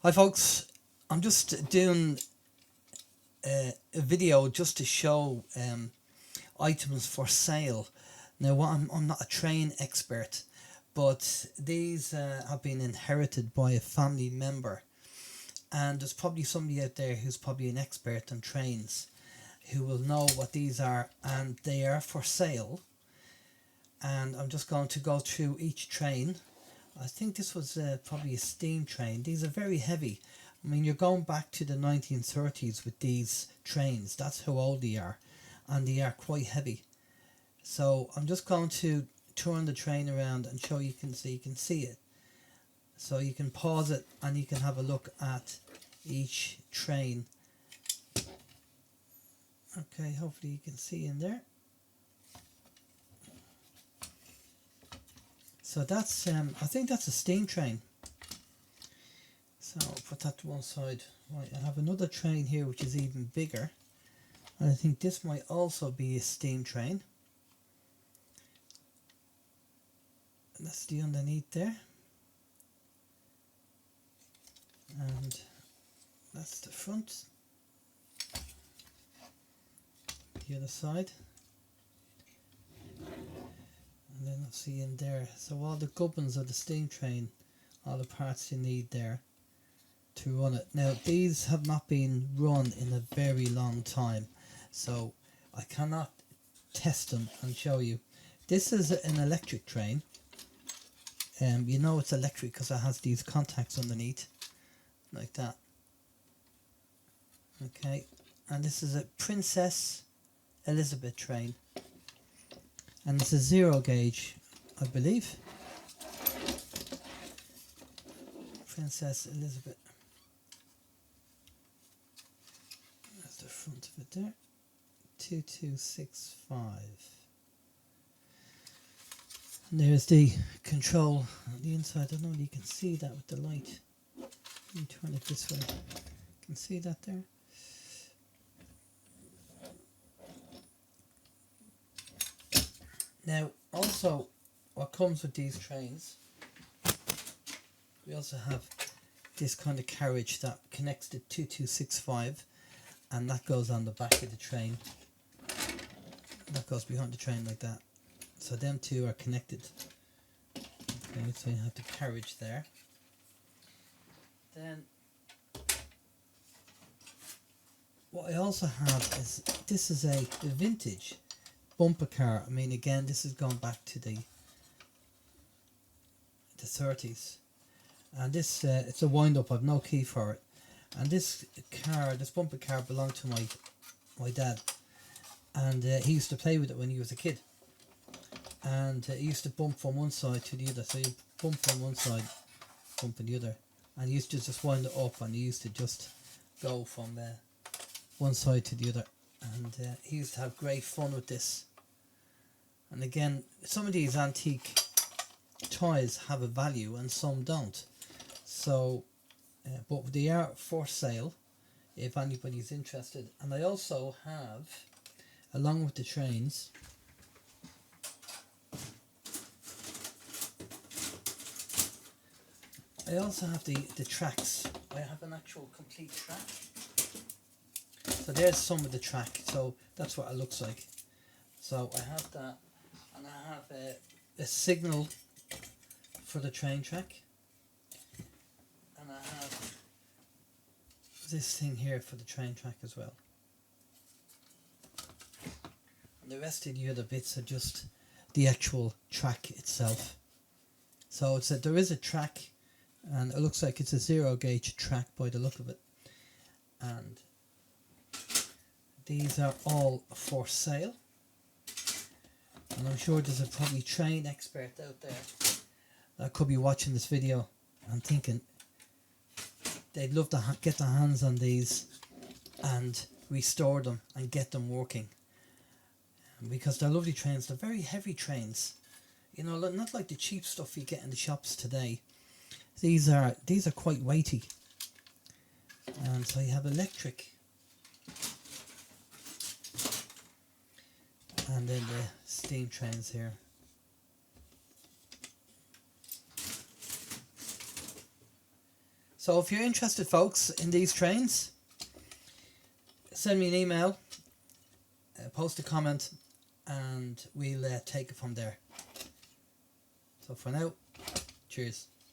Hi folks, I'm just doing a video just to show items for sale. Now I'm not a train expert, but these have been inherited by a family member, and there's probably somebody out there who's probably an expert on trains who will know what these are, and they are for sale. And I'm just going to go through each train. I think this was probably a steam train. These are very heavy. I mean, you're going back to the 1930s with these trains. That's how old they are. And they are quite heavy. So I'm just going to turn the train around and show you can see it. So you can pause it and you can have a look at each train. Okay, hopefully you can see in there. So that's, I think that's a steam train. So I'll put that to one side. Right, I have another train here which is even bigger. And I think this might also be a steam train. And that's the underneath there. And that's the front. The other side. And then I'll see in there. So all the gubbins of the steam train, all the parts you need there to run it. Now these have not been run in a very long time, so I cannot test them and show you. This is an electric train. You know it's electric because it has these contacts underneath, like that. Okay, and this is a Princess Elizabeth train. And it's a 0 gauge, I believe. Princess Elizabeth. That's the front of it there. 2265. And there's the control on the inside. I don't know if you can see that with the light. Let me turn it this way. You can see that there. Now, also, what comes with these trains, we also have this kind of carriage that connects to 2265, and that goes on the back of the train. That goes behind the train like that. So them two are connected. Okay, so you have the carriage there. Then, what I also have is, this is a vintage bumper car. I mean, again, this is going back to the 30s, and this it's a wind up. I've no key for it, and this bumper car belonged to my dad, and he used to play with it when he was a kid, and he used to bump from one side to the other. So you bump from one side, bump on the other, and he used to just wind it up, and he used to just go from one side to the other. And he used to have great fun with this. And again, some of these antique toys have a value and some don't. So, but they are for sale if anybody's interested. And I also have, along with the trains, I also have the tracks. I have an actual complete track. So there's some of the track, so that's what it looks like. So I have that, and I have a signal for the train track, and I have this thing here for the train track as well. And the rest of the other bits are just the actual track itself. So it's there is a track, and it looks like it's a 0 gauge track by the look of it. And these are all for sale, and I'm sure there's a probably train expert out there that could be watching this video and thinking they'd love to get their hands on these and restore them and get them working, because they're lovely trains. They're very heavy trains, you know, not like the cheap stuff you get in the shops today. These are quite weighty, and so you have electric. And then the steam trains here. So if you're interested, folks, in these trains, send me an email, post a comment, and we'll take it from there. So for now, cheers.